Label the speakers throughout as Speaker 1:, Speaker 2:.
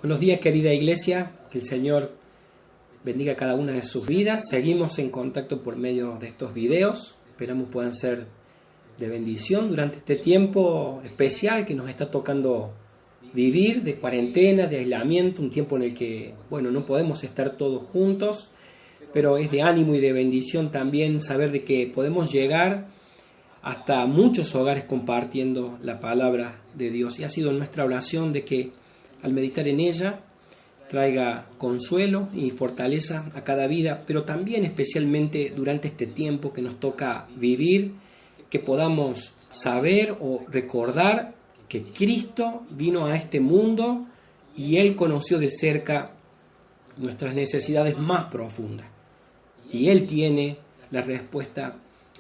Speaker 1: Buenos días, querida iglesia, que el Señor bendiga cada una de sus vidas. Seguimos en contacto por medio de estos videos, esperamos puedan ser de bendición durante este tiempo especial que nos está tocando vivir, de cuarentena, de aislamiento, un tiempo en el que, no podemos estar todos juntos, pero es de ánimo y de bendición también saber de que podemos llegar hasta muchos hogares compartiendo la palabra de Dios. Y ha sido nuestra oración de que al meditar en ella traiga consuelo y fortaleza a cada vida, pero también especialmente durante este tiempo que nos toca vivir, que podamos saber o recordar que Cristo vino a este mundo y Él conoció de cerca nuestras necesidades más profundas. Y Él tiene la respuesta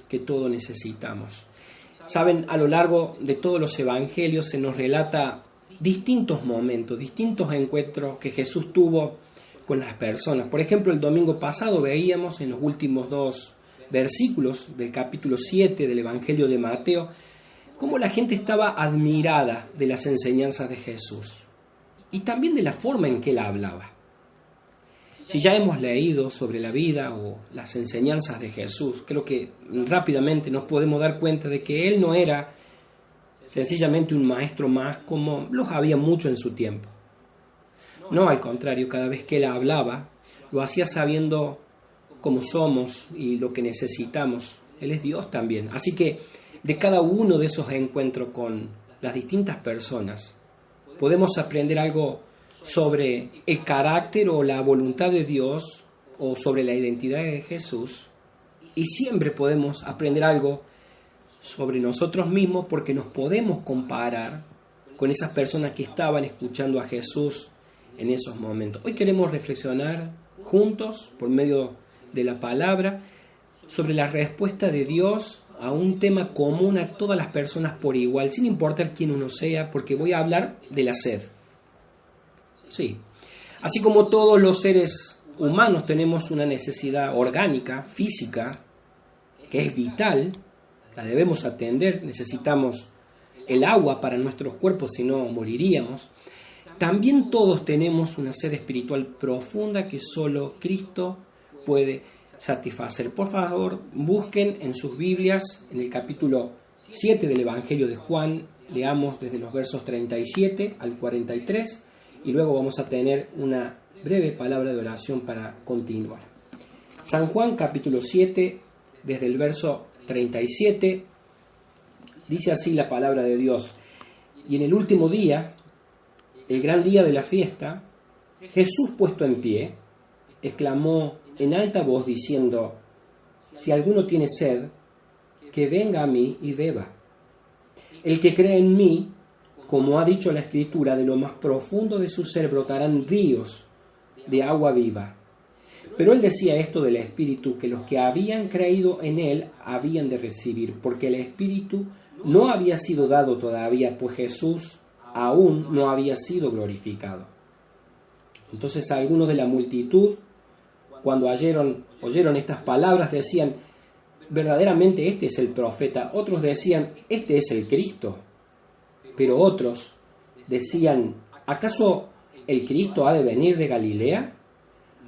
Speaker 1: que todos necesitamos. Saben, a lo largo de todos los evangelios se nos relata distintos momentos, distintos encuentros que Jesús tuvo con las personas. Por ejemplo, el domingo pasado veíamos en los últimos 2 versículos del capítulo 7 del Evangelio de Mateo cómo la gente estaba admirada de las enseñanzas de Jesús y también de la forma en que Él hablaba. Si ya hemos leído sobre la vida o las enseñanzas de Jesús, creo que rápidamente nos podemos dar cuenta de que Él no era sencillamente un maestro más como los había mucho en su tiempo. No, al contrario, cada vez que Él hablaba, lo hacía sabiendo cómo somos y lo que necesitamos. Él es Dios también. Así que de cada uno de esos encuentros con las distintas personas, podemos aprender algo sobre el carácter o la voluntad de Dios o sobre la identidad de Jesús, y siempre podemos aprender algo sobre nosotros mismos porque nos podemos comparar con esas personas que estaban escuchando a Jesús en esos momentos. Hoy queremos reflexionar juntos por medio de la palabra sobre la respuesta de Dios a un tema común a todas las personas por igual, sin importar quién uno sea, porque voy a hablar de la sed. Sí, así como todos los seres humanos tenemos una necesidad orgánica, física, que es vital, la debemos atender, necesitamos el agua para nuestros cuerpos, si no moriríamos. También todos tenemos una sed espiritual profunda que solo Cristo puede satisfacer. Por favor, busquen en sus Biblias, en el capítulo 7 del Evangelio de Juan, leamos desde los versos 37 al 43, y luego vamos a tener una breve palabra de oración para continuar. San Juan, capítulo 7, desde el verso 37, dice así la palabra de Dios: y en el último día, el gran día de la fiesta, Jesús, puesto en pie, exclamó en alta voz diciendo: si alguno tiene sed, que venga a mí y beba. El que cree en mí, como ha dicho la Escritura, de lo más profundo de su ser brotarán ríos de agua viva. Pero él decía esto del Espíritu que los que habían creído en él habían de recibir, porque el Espíritu no había sido dado todavía, pues Jesús aún no había sido glorificado. Entonces algunos de la multitud, cuando oyeron estas palabras, decían: verdaderamente este es el profeta. Otros decían: este es el Cristo. Pero otros decían: ¿acaso el Cristo ha de venir de Galilea?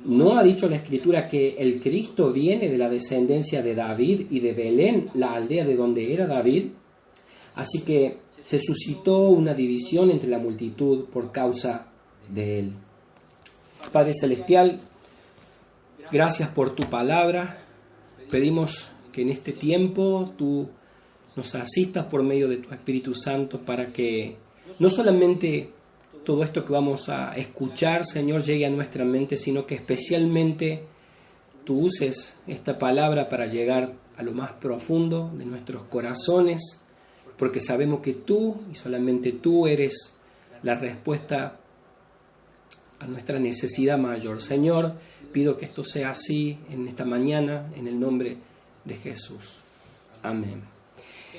Speaker 1: ¿No ha dicho la Escritura que el Cristo viene de la descendencia de David y de Belén, la aldea de donde era David? Así que se suscitó una división entre la multitud por causa de él. Padre Celestial, gracias por tu palabra. Pedimos que en este tiempo tú nos asistas por medio de tu Espíritu Santo para que no solamente todo esto que vamos a escuchar, Señor, llegue a nuestra mente, sino que especialmente tú uses esta palabra para llegar a lo más profundo de nuestros corazones, porque sabemos que tú y solamente tú eres la respuesta a nuestra necesidad mayor. Señor, pido que esto sea así en esta mañana, en el nombre de Jesús. Amén.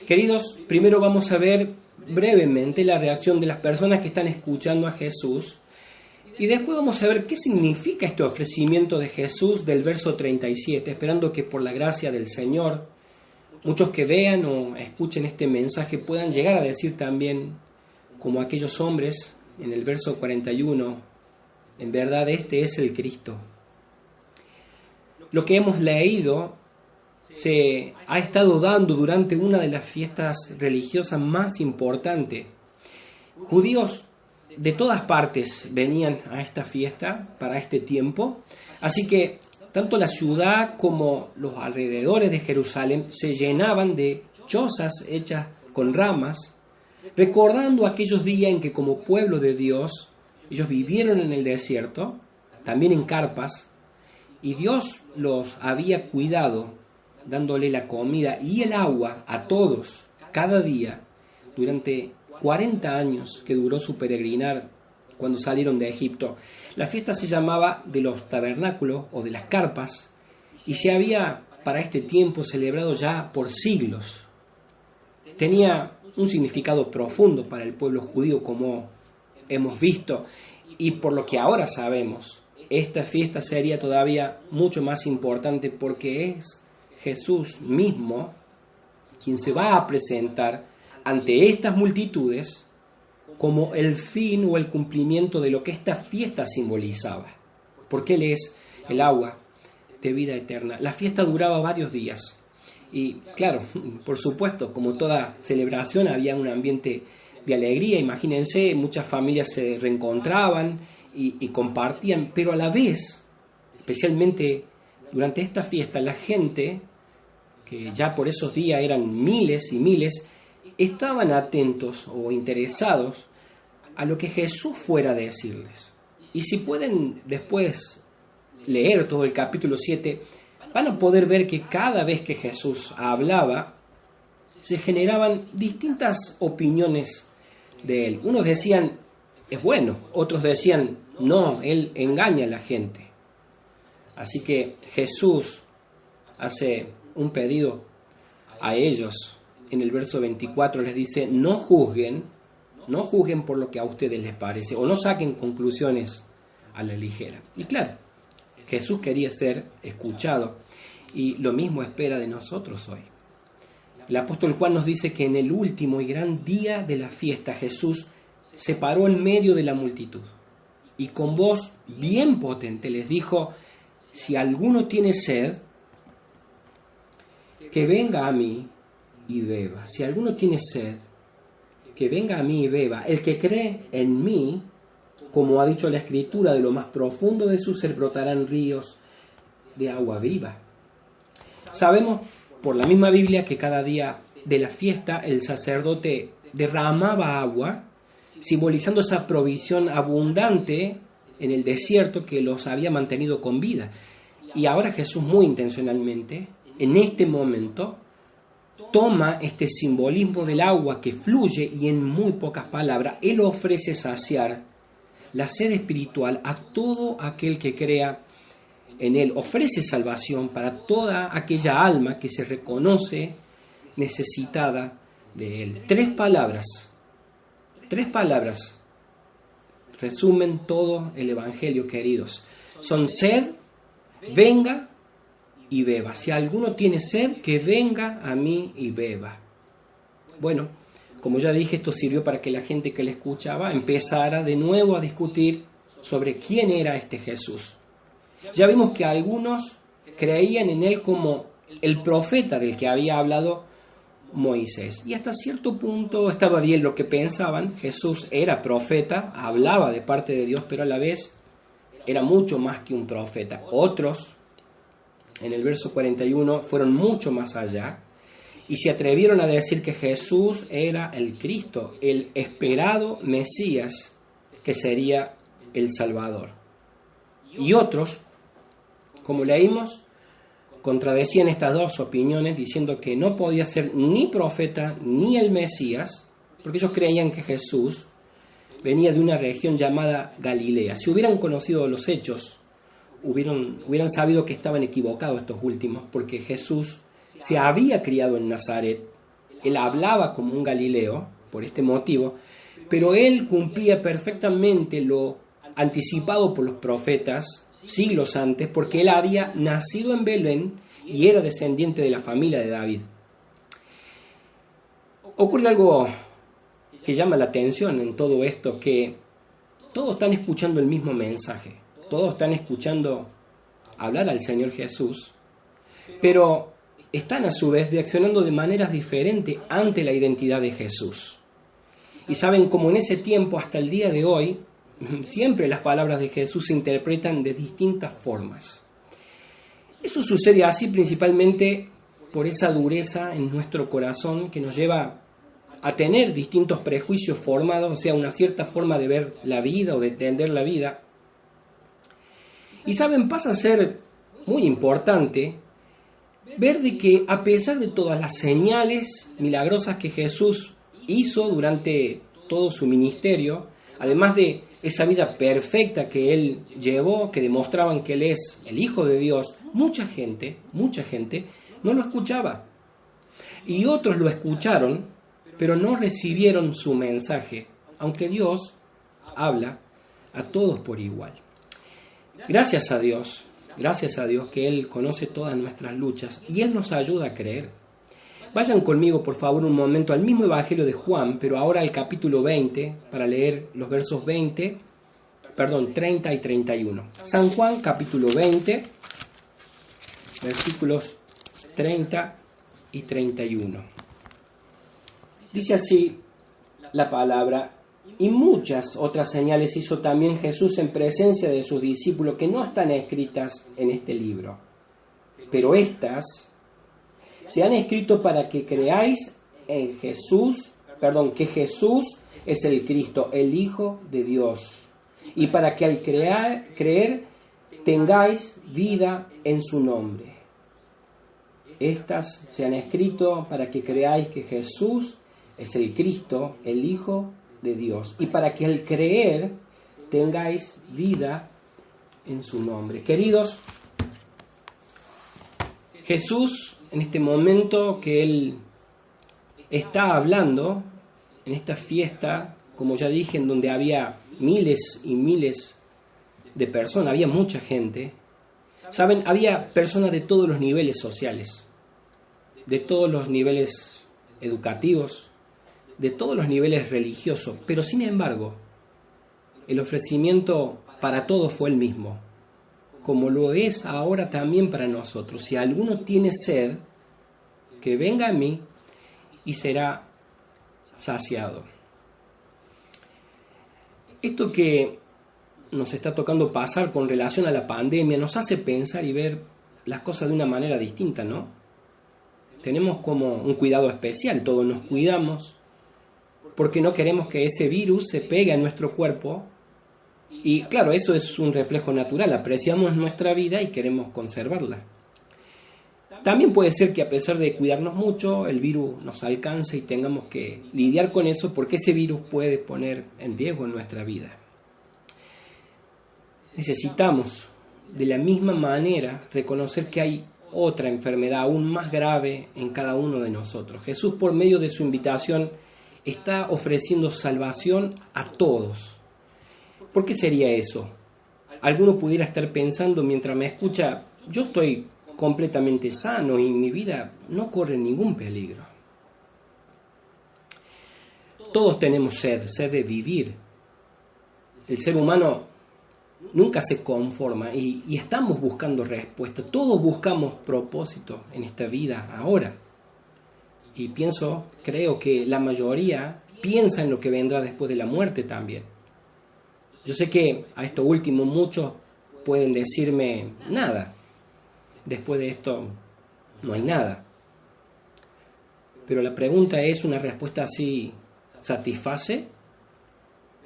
Speaker 1: Queridos, primero vamos a ver brevemente la reacción de las personas que están escuchando a Jesús, y después vamos a ver qué significa este ofrecimiento de Jesús del verso 37, esperando que por la gracia del Señor muchos que vean o escuchen este mensaje puedan llegar a decir también, como aquellos hombres en el verso 41, en verdad este es el Cristo. Lo que hemos leído se ha estado dando durante una de las fiestas religiosas más importantes. Judíos de todas partes venían a esta fiesta para este tiempo, así que tanto la ciudad como los alrededores de Jerusalén se llenaban de chozas hechas con ramas, recordando aquellos días en que como pueblo de Dios ellos vivieron en el desierto, también en carpas, y Dios los había cuidado, dándole la comida y el agua a todos, cada día, durante 40 años que duró su peregrinar cuando salieron de Egipto. La fiesta se llamaba de los tabernáculos o de las carpas, y se había para este tiempo celebrado ya por siglos. Tenía un significado profundo para el pueblo judío, como hemos visto, y por lo que ahora sabemos, esta fiesta sería todavía mucho más importante porque es Jesús mismo quien se va a presentar ante estas multitudes como el fin o el cumplimiento de lo que esta fiesta simbolizaba, porque Él es el agua de vida eterna. La fiesta duraba varios días y claro, por supuesto, como toda celebración había un ambiente de alegría. Imagínense, muchas familias se reencontraban y compartían, pero a la vez, especialmente durante esta fiesta, la gente, que ya por esos días eran miles y miles, estaban atentos o interesados a lo que Jesús fuera a decirles. Y si pueden después leer todo el capítulo 7, van a poder ver que cada vez que Jesús hablaba, se generaban distintas opiniones de Él. Unos decían, es bueno, otros decían, no, Él engaña a la gente. Así que Jesús hace un pedido a ellos. En el verso 24 les dice, no juzguen por lo que a ustedes les parece, o no saquen conclusiones a la ligera. Y claro, Jesús quería ser escuchado, y lo mismo espera de nosotros hoy. El apóstol Juan nos dice que en el último y gran día de la fiesta Jesús se paró en medio de la multitud y con voz bien potente les dijo, si alguno tiene sed, que venga a mí y beba. Si alguno tiene sed, que venga a mí y beba. El que cree en mí, como ha dicho la Escritura, de lo más profundo de su ser brotarán ríos de agua viva. Sabemos por la misma Biblia que cada día de la fiesta el sacerdote derramaba agua, simbolizando esa provisión abundante en el desierto que los había mantenido con vida. Y ahora Jesús muy intencionalmente, en este momento, toma este simbolismo del agua que fluye y en muy pocas palabras, Él ofrece saciar la sed espiritual a todo aquel que crea en Él. Ofrece salvación para toda aquella alma que se reconoce necesitada de Él. Tres palabras resumen todo el Evangelio, queridos. Son sed, venga y beba. Si alguno tiene sed, que venga a mí y beba. Bueno, como ya dije, esto sirvió para que la gente que le escuchaba empezara de nuevo a discutir sobre quién era este Jesús. Ya vimos que algunos creían en Él como el profeta del que había hablado Moisés. Y hasta cierto punto estaba bien lo que pensaban. Jesús era profeta, hablaba de parte de Dios, pero a la vez era mucho más que un profeta. Otros, en el verso 41, fueron mucho más allá y se atrevieron a decir que Jesús era el Cristo, el esperado Mesías, que sería el Salvador. Y otros, como leímos, contradecían estas dos opiniones diciendo que no podía ser ni profeta ni el Mesías, porque ellos creían que Jesús venía de una región llamada Galilea. Si hubieran conocido los hechos, hubieran sabido que estaban equivocados estos últimos, porque Jesús se había criado en Nazaret, Él hablaba como un galileo, por este motivo, pero Él cumplía perfectamente lo anticipado por los profetas siglos antes, porque Él había nacido en Belén y era descendiente de la familia de David. Ocurre algo que llama la atención en todo esto, que todos están escuchando el mismo mensaje, todos están escuchando hablar al Señor Jesús, pero están a su vez reaccionando de maneras diferentes ante la identidad de Jesús. Y saben, como en ese tiempo hasta el día de hoy, siempre las palabras de Jesús se interpretan de distintas formas. Eso sucede así principalmente por esa dureza en nuestro corazón que nos lleva a tener distintos prejuicios formados, o sea, una cierta forma de ver la vida o de entender la vida. Y saben, pasa a ser muy importante ver de que a pesar de todas las señales milagrosas que Jesús hizo durante todo su ministerio, además de esa vida perfecta que Él llevó, que demostraban que Él es el Hijo de Dios, mucha gente no lo escuchaba. Y otros lo escucharon, pero no recibieron su mensaje, aunque Dios habla a todos por igual. Gracias a Dios que Él conoce todas nuestras luchas y Él nos ayuda a creer. Vayan conmigo, por favor, un momento al mismo Evangelio de Juan, pero ahora al capítulo 20, para leer los versos 30 y 31. San Juan, capítulo 20, versículos 30 y 31. Dice así la palabra: y muchas otras señales hizo también Jesús en presencia de sus discípulos que no están escritas en este libro. Pero estas se han escrito para que creáis en Jesús, que Jesús es el Cristo, el Hijo de Dios, y para que al creer tengáis vida en su nombre. Estas se han escrito para que creáis que Jesús es el Cristo, el Hijo de Dios, y para que al creer tengáis vida en su nombre. Queridos, Jesús, en este momento que Él está hablando, en esta fiesta, como ya dije, en donde había miles y miles de personas, había mucha gente. Saben, había personas de todos los niveles sociales, de todos los niveles educativos, de todos los niveles religiosos, pero sin embargo, el ofrecimiento para todos fue el mismo, como lo es ahora también para nosotros. Si alguno tiene sed, que venga a mí y será saciado. Esto que nos está tocando pasar con relación a la pandemia nos hace pensar y ver las cosas de una manera distinta, ¿no? Tenemos como un cuidado especial, todos nos cuidamos, porque no queremos que ese virus se pegue a nuestro cuerpo. Y claro, eso es un reflejo natural, apreciamos nuestra vida y queremos conservarla. También puede ser que a pesar de cuidarnos mucho, el virus nos alcance y tengamos que lidiar con eso, porque ese virus puede poner en riesgo nuestra vida. Necesitamos de la misma manera reconocer que hay otra enfermedad aún más grave en cada uno de nosotros. Jesús, por medio de su invitación, está ofreciendo salvación a todos. ¿Por qué sería eso? Alguno pudiera estar pensando mientras me escucha: yo estoy completamente sano y mi vida no corre ningún peligro. Todos tenemos sed de vivir. El ser humano nunca se conforma y estamos buscando respuestas. Todos buscamos propósito en esta vida ahora. Y creo que la mayoría piensa en lo que vendrá después de la muerte también. Yo sé que a esto último muchos pueden decirme: nada, después de esto no hay nada. Pero la pregunta es, ¿una respuesta así satisface?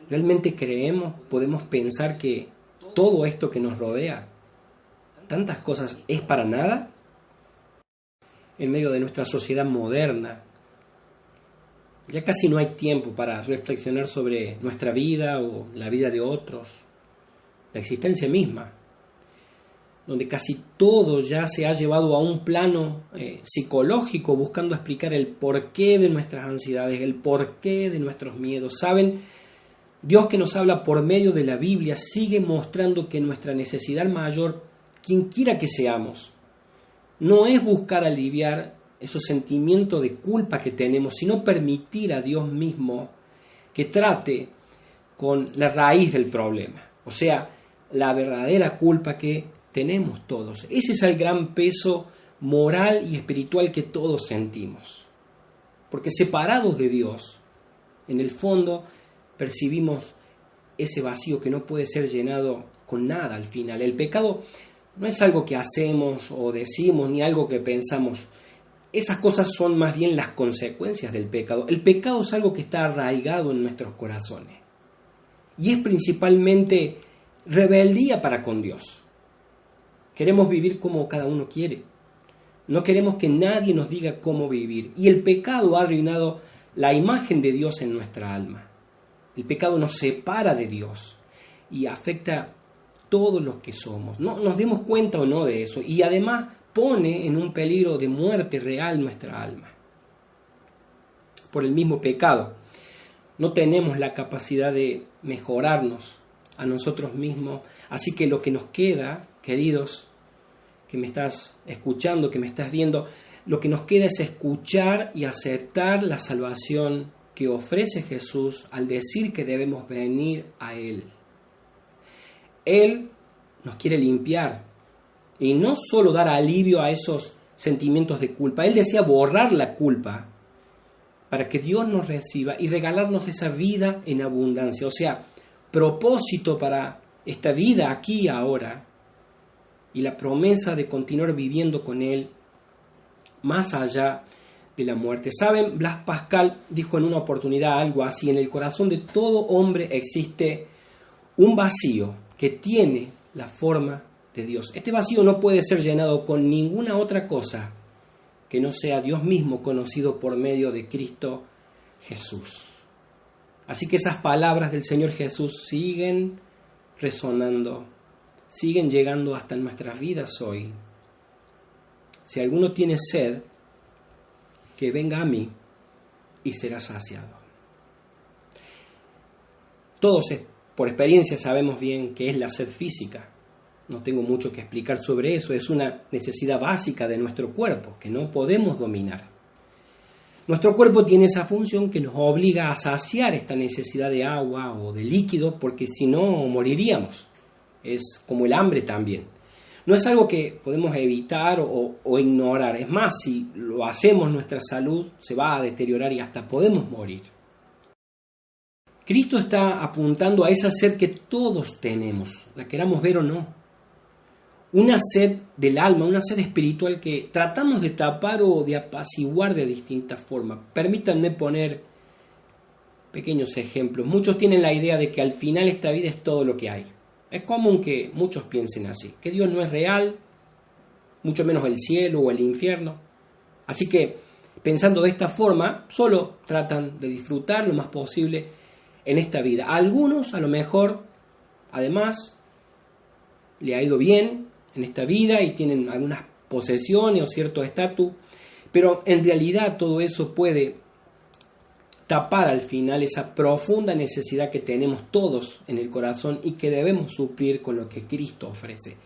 Speaker 1: ¿Realmente creemos, podemos pensar que todo esto que nos rodea, tantas cosas, es para nada? En medio de nuestra sociedad moderna, ya casi no hay tiempo para reflexionar sobre nuestra vida o la vida de otros, la existencia misma, donde casi todo ya se ha llevado a un plano psicológico, buscando explicar el porqué de nuestras ansiedades, el porqué de nuestros miedos. ¿Saben? Dios, que nos habla por medio de la Biblia, sigue mostrando que nuestra necesidad mayor, quien quiera que seamos, no es buscar aliviar esos sentimientos de culpa que tenemos, sino permitir a Dios mismo que trate con la raíz del problema, o sea, la verdadera culpa que tenemos todos. Ese es el gran peso moral y espiritual que todos sentimos. Porque separados de Dios, en el fondo percibimos ese vacío que no puede ser llenado con nada al final. El pecado no es algo que hacemos o decimos, ni algo que pensamos. Esas cosas son más bien las consecuencias del pecado. El pecado es algo que está arraigado en nuestros corazones. Y es principalmente rebeldía para con Dios. Queremos vivir como cada uno quiere. No queremos que nadie nos diga cómo vivir. Y el pecado ha arruinado la imagen de Dios en nuestra alma. El pecado nos separa de Dios y afecta todo lo que somos. No nos demos cuenta o no de eso. Y además pone en un peligro de muerte real nuestra alma. Por el mismo pecado. No tenemos la capacidad de mejorarnos a nosotros mismos. Así que lo que nos queda, queridos, que me estás escuchando, que me estás viendo, lo que nos queda es escuchar y aceptar la salvación que ofrece Jesús al decir que debemos venir a Él. Él nos quiere limpiar y no solo dar alivio a esos sentimientos de culpa. Él desea borrar la culpa para que Dios nos reciba y regalarnos esa vida en abundancia. O sea, propósito para esta vida aquí y ahora y la promesa de continuar viviendo con Él más allá de la muerte. ¿Saben? Blas Pascal dijo en una oportunidad algo así: en el corazón de todo hombre existe un vacío que tiene la forma de Dios. Este vacío no puede ser llenado con ninguna otra cosa que no sea Dios mismo conocido por medio de Cristo Jesús. Así que esas palabras del Señor Jesús siguen resonando, siguen llegando hasta nuestras vidas hoy. Si alguno tiene sed, que venga a mí y será saciado. Todos por experiencia sabemos bien qué es la sed física. No tengo mucho que explicar sobre eso. Es una necesidad básica de nuestro cuerpo que no podemos dominar. Nuestro cuerpo tiene esa función que nos obliga a saciar esta necesidad de agua o de líquido, porque si no moriríamos. Es como el hambre también. No es algo que podemos evitar o ignorar. Es más, si lo hacemos, nuestra salud se va a deteriorar y hasta podemos morir. Cristo está apuntando a esa sed que todos tenemos, la queramos ver o no. Una sed del alma, una sed espiritual que tratamos de tapar o de apaciguar de distintas formas. Permítanme poner pequeños ejemplos. Muchos tienen la idea de que al final esta vida es todo lo que hay. Es común que muchos piensen así, que Dios no es real, mucho menos el cielo o el infierno. Así que, pensando de esta forma, solo tratan de disfrutar lo más posible en esta vida. A algunos, a lo mejor, además, le ha ido bien en esta vida y tienen algunas posesiones o cierto estatus, pero en realidad todo eso puede tapar al final esa profunda necesidad que tenemos todos en el corazón y que debemos suplir con lo que Cristo ofrece.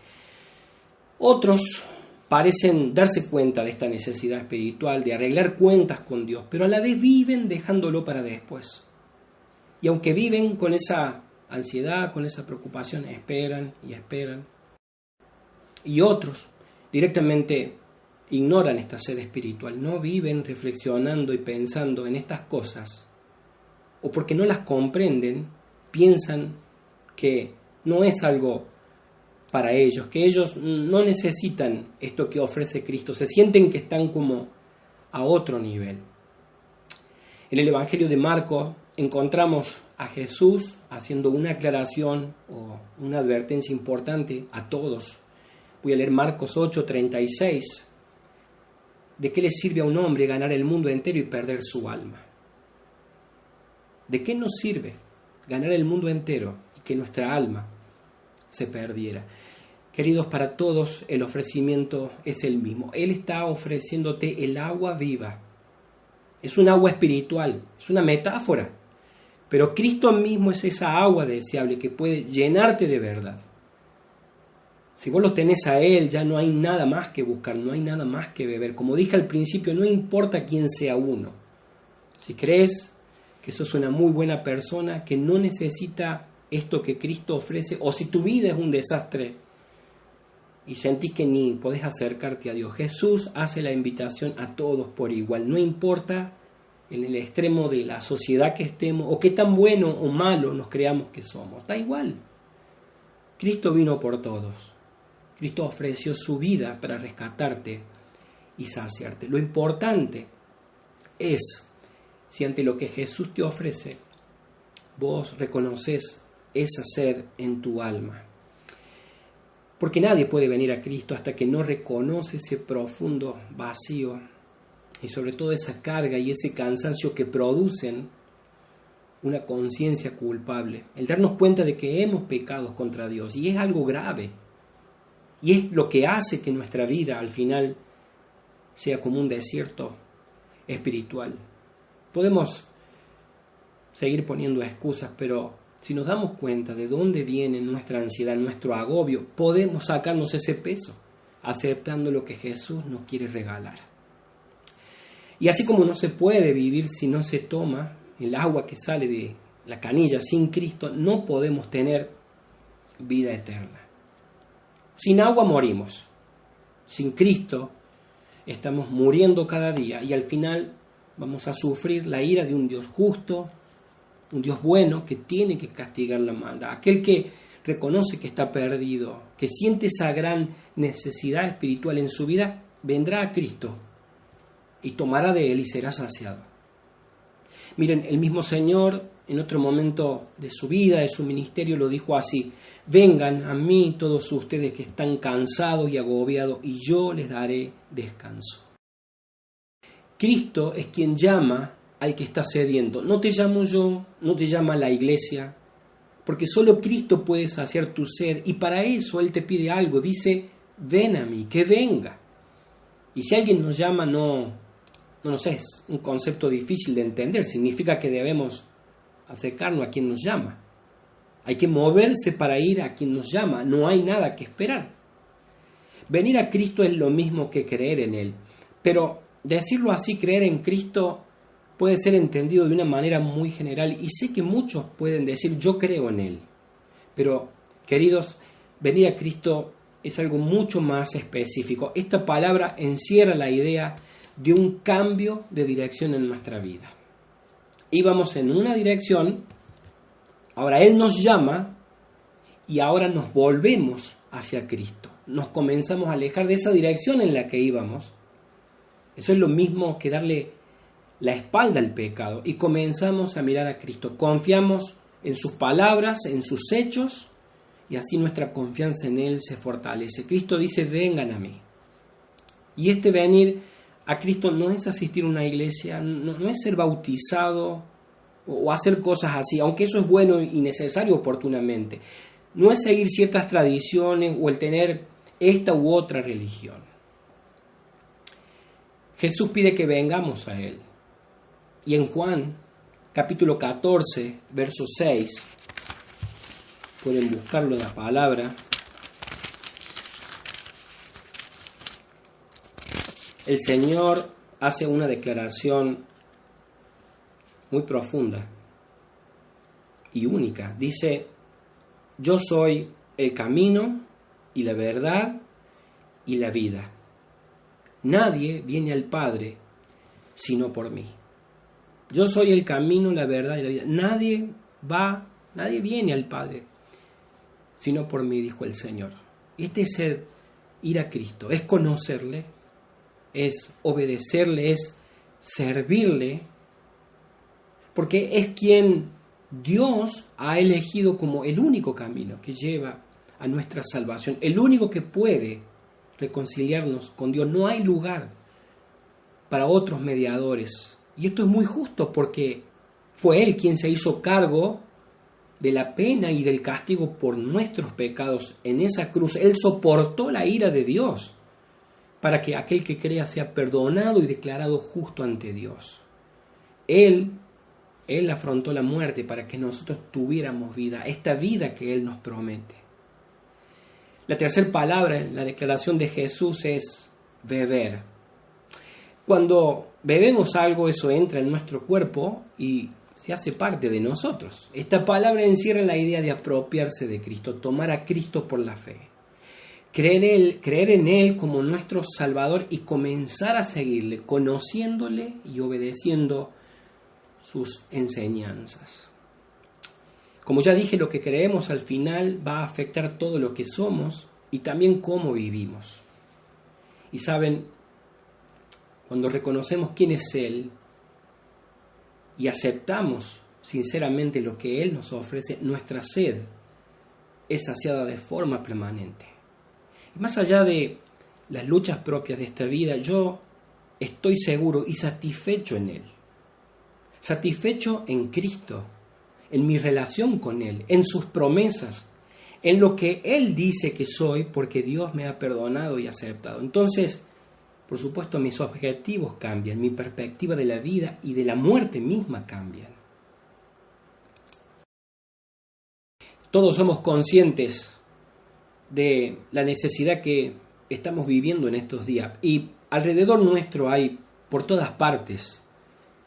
Speaker 1: Otros parecen darse cuenta de esta necesidad espiritual, de arreglar cuentas con Dios, pero a la vez viven dejándolo para después. Y aunque viven con esa ansiedad, con esa preocupación, esperan y esperan. Y otros directamente ignoran esta sed espiritual, no viven reflexionando y pensando en estas cosas, o porque no las comprenden, piensan que no es algo para ellos, que ellos no necesitan esto que ofrece Cristo, se sienten que están como a otro nivel. En el Evangelio de Marcos encontramos a Jesús haciendo una aclaración o una advertencia importante a todos. Voy a leer Marcos 8:36. ¿De qué le sirve a un hombre ganar el mundo entero y perder su alma? ¿De qué nos sirve ganar el mundo entero y que nuestra alma se perdiera? Queridos, para todos el ofrecimiento es el mismo. Él está ofreciéndote el agua viva. Es un agua espiritual, es una metáfora. Pero Cristo mismo es esa agua deseable que puede llenarte de verdad. Si vos lo tenés a Él, ya no hay nada más que buscar, no hay nada más que beber. Como dije al principio, no importa quién sea uno. Si crees que sos una muy buena persona, que no necesita esto que Cristo ofrece, o si tu vida es un desastre y sentís que ni podés acercarte a Dios, Jesús hace la invitación a todos por igual, no importa en el extremo de la sociedad que estemos, o qué tan bueno o malo nos creamos que somos, da igual. Cristo vino por todos. Cristo ofreció su vida para rescatarte y saciarte. Lo importante es si ante lo que Jesús te ofrece, vos reconoces esa sed en tu alma. Porque nadie puede venir a Cristo hasta que no reconoce ese profundo vacío y sobre todo esa carga y ese cansancio que producen una conciencia culpable. El darnos cuenta de que hemos pecado contra Dios y es algo grave. Y es lo que hace que nuestra vida al final sea como un desierto espiritual. Podemos seguir poniendo excusas, pero si nos damos cuenta de dónde viene nuestra ansiedad, nuestro agobio, podemos sacarnos ese peso, aceptando lo que Jesús nos quiere regalar. Y así como no se puede vivir si no se toma el agua que sale de la canilla sin Cristo, no podemos tener vida eterna. Sin agua morimos. Sin Cristo estamos muriendo cada día y al final vamos a sufrir la ira de un Dios justo, un Dios bueno que tiene que castigar la maldad. Aquel que reconoce que está perdido, que siente esa gran necesidad espiritual en su vida, vendrá a Cristo y tomará de él y será saciado. Miren, el mismo Señor en otro momento de su vida, de su ministerio, lo dijo así: vengan a mí todos ustedes que están cansados y agobiados, y yo les daré descanso. Cristo es quien llama al que está sediento. No te llamo yo, no te llama la iglesia, porque solo Cristo puede saciar tu sed, y para eso Él te pide algo. Dice, ven a mí, que venga. Y si alguien nos llama, no sé, es un concepto difícil de entender. Significa que debemos acercarnos a quien nos llama. Hay que moverse para ir a quien nos llama. No hay nada que esperar. Venir a Cristo es lo mismo que creer en Él. Pero decirlo así, creer en Cristo, puede ser entendido de una manera muy general. Y sé que muchos pueden decir, yo creo en Él. Pero, queridos, venir a Cristo es algo mucho más específico. Esta palabra encierra la idea de un cambio de dirección en nuestra vida. Íbamos en una dirección, ahora Él nos llama y ahora nos volvemos hacia Cristo. Nos comenzamos a alejar de esa dirección en la que íbamos. Eso es lo mismo que darle la espalda al pecado y comenzamos a mirar a Cristo. Confiamos en sus palabras, en sus hechos, y así nuestra confianza en Él se fortalece. Cristo dice, vengan a mí. Y este venir a Cristo no es asistir a una iglesia, no es ser bautizado o hacer cosas así, aunque eso es bueno y necesario oportunamente. No es seguir ciertas tradiciones o el tener esta u otra religión. Jesús pide que vengamos a Él. Y en Juan, capítulo 14, verso 6, pueden buscarlo en la palabra, el Señor hace una declaración muy profunda y única. Dice, yo soy el camino y la verdad y la vida. Nadie viene al Padre sino por mí. Yo soy el camino, la verdad y la vida. Nadie viene al Padre sino por mí, dijo el Señor. Este es el ir a Cristo, es conocerle, es obedecerle, es servirle, porque es quien Dios ha elegido como el único camino que lleva a nuestra salvación, el único que puede reconciliarnos con Dios. No hay lugar para otros mediadores. Y esto es muy justo porque fue Él quien se hizo cargo de la pena y del castigo por nuestros pecados en esa cruz. Él soportó la ira de Dios para que aquel que crea sea perdonado y declarado justo ante Dios. Él afrontó la muerte para que nosotros tuviéramos vida, esta vida que Él nos promete. La tercera palabra en la declaración de Jesús es beber. Cuando bebemos algo, eso entra en nuestro cuerpo y se hace parte de nosotros. Esta palabra encierra la idea de apropiarse de Cristo, tomar a Cristo por la fe. Creer en Él como nuestro Salvador y comenzar a seguirle, conociéndole y obedeciendo sus enseñanzas. Como ya dije, lo que creemos al final va a afectar todo lo que somos y también cómo vivimos. Y saben, cuando reconocemos quién es Él y aceptamos sinceramente lo que Él nos ofrece, nuestra sed es saciada de forma permanente. Y más allá de las luchas propias de esta vida, yo estoy seguro y satisfecho en Él. Satisfecho en Cristo, en mi relación con Él, en sus promesas, en lo que Él dice que soy, porque Dios me ha perdonado y aceptado. Entonces, por supuesto, mis objetivos cambian, mi perspectiva de la vida y de la muerte misma cambian. Todos somos conscientes de la necesidad que estamos viviendo en estos días y alrededor nuestro hay, por todas partes,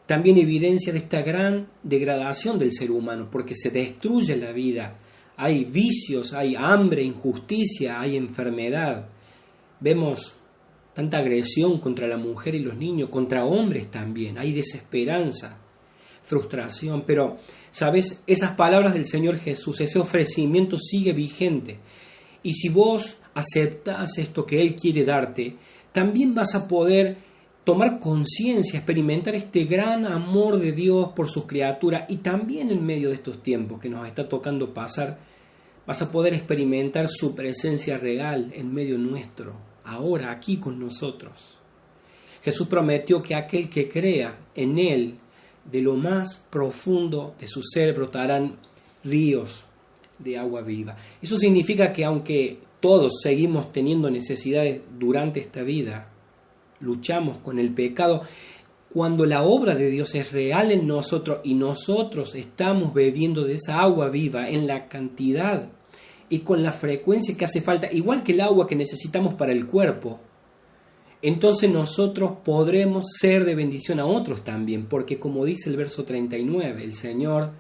Speaker 1: también evidencia de esta gran degradación del ser humano, porque se destruye la vida, hay vicios, hay hambre, injusticia, hay enfermedad, vemos tanta agresión contra la mujer y los niños, contra hombres también, hay desesperanza, frustración, pero, ¿sabes? Esas palabras del Señor Jesús, ese ofrecimiento sigue vigente. Y si vos aceptás esto que Él quiere darte, también vas a poder tomar conciencia, experimentar este gran amor de Dios por sus criaturas y también en medio de estos tiempos que nos está tocando pasar, vas a poder experimentar su presencia real en medio nuestro, ahora, aquí con nosotros. Jesús prometió que aquel que crea en Él, de lo más profundo de su ser brotarán ríos de agua viva. Eso significa que aunque todos seguimos teniendo necesidades durante esta vida, luchamos con el pecado, cuando la obra de Dios es real en nosotros y nosotros estamos bebiendo de esa agua viva en la cantidad y con la frecuencia que hace falta, igual que el agua que necesitamos para el cuerpo, entonces nosotros podremos ser de bendición a otros también, porque como dice el verso 39, el Señor,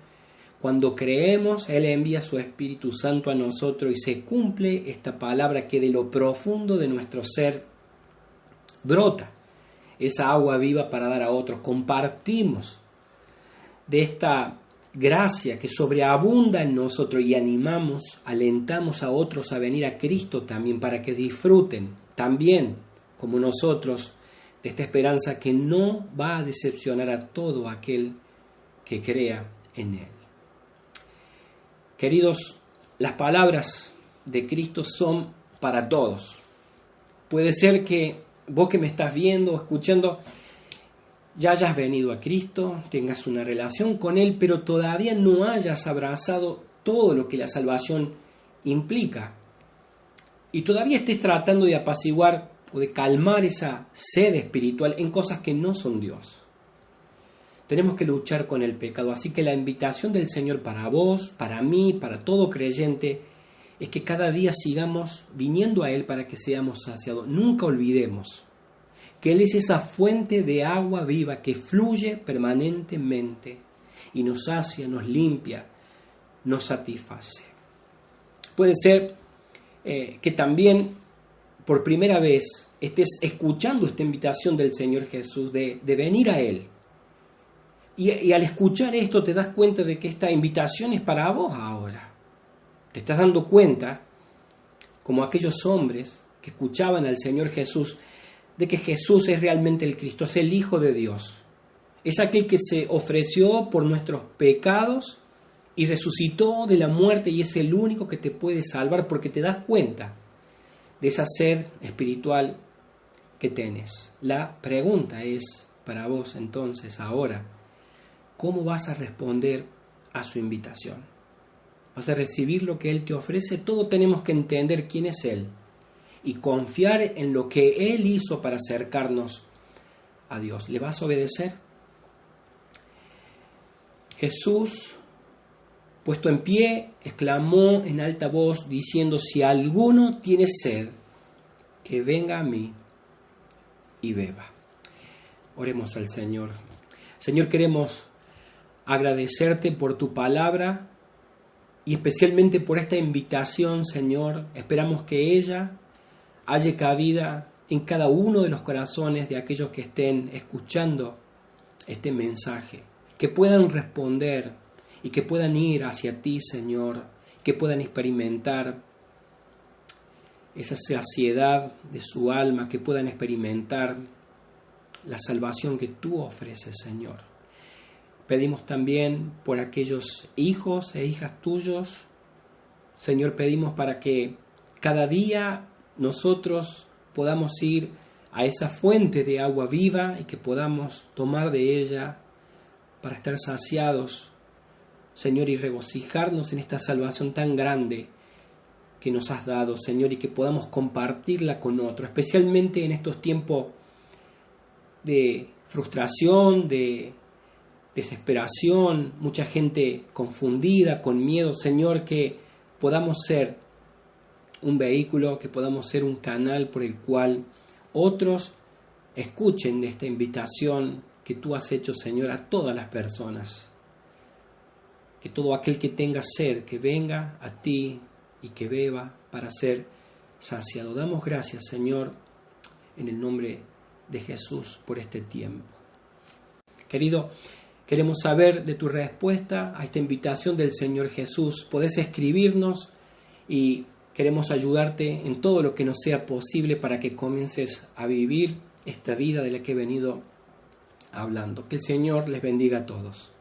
Speaker 1: cuando creemos, Él envía su Espíritu Santo a nosotros y se cumple esta palabra que de lo profundo de nuestro ser brota esa agua viva para dar a otros. Compartimos de esta gracia que sobreabunda en nosotros y animamos, alentamos a otros a venir a Cristo también para que disfruten también, como nosotros, de esta esperanza que no va a decepcionar a todo aquel que crea en Él. Queridos, las palabras de Cristo son para todos. Puede ser que vos que me estás viendo o escuchando ya hayas venido a Cristo, tengas una relación con Él, pero todavía no hayas abrazado todo lo que la salvación implica. Y todavía estés tratando de apaciguar o de calmar esa sed espiritual en cosas que no son Dios. Tenemos que luchar con el pecado, así que la invitación del Señor para vos, para mí, para todo creyente, es que cada día sigamos viniendo a Él para que seamos saciados. Nunca olvidemos que Él es esa fuente de agua viva que fluye permanentemente y nos sacia, nos limpia, nos satisface. Puede ser que también por primera vez estés escuchando esta invitación del Señor Jesús de venir a Él. Y al escuchar esto te das cuenta de que esta invitación es para vos ahora. Te estás dando cuenta, como aquellos hombres que escuchaban al Señor Jesús, de que Jesús es realmente el Cristo, es el Hijo de Dios. Es aquel que se ofreció por nuestros pecados y resucitó de la muerte y es el único que te puede salvar porque te das cuenta de esa sed espiritual que tenés. La pregunta es para vos entonces ahora, ¿cómo vas a responder a su invitación? ¿Vas a recibir lo que Él te ofrece? Todos tenemos que entender quién es Él y confiar en lo que Él hizo para acercarnos a Dios. ¿Le vas a obedecer? Jesús, puesto en pie, exclamó en alta voz diciendo: si alguno tiene sed, que venga a mí y beba. Oremos al Señor. Señor, queremos agradecerte por tu palabra y especialmente por esta invitación, Señor. Esperamos que ella halle cabida en cada uno de los corazones de aquellos que estén escuchando este mensaje, que puedan responder y que puedan ir hacia ti, Señor, que puedan experimentar esa saciedad de su alma, que puedan experimentar la salvación que tú ofreces, Señor. Pedimos también por aquellos hijos e hijas tuyos, Señor, pedimos para que cada día nosotros podamos ir a esa fuente de agua viva y que podamos tomar de ella para estar saciados, Señor, y regocijarnos en esta salvación tan grande que nos has dado, Señor, y que podamos compartirla con otros, especialmente en estos tiempos de frustración, de desesperación, mucha gente confundida, con miedo, Señor, que podamos ser un vehículo, que podamos ser un canal por el cual otros escuchen de esta invitación que tú has hecho, Señor, a todas las personas. Que todo aquel que tenga sed, que venga a ti y que beba para ser saciado. Damos gracias, Señor, en el nombre de Jesús por este tiempo. Querido, queremos saber de tu respuesta a esta invitación del Señor Jesús. Podés escribirnos y queremos ayudarte en todo lo que nos sea posible para que comiences a vivir esta vida de la que he venido hablando. Que el Señor les bendiga a todos.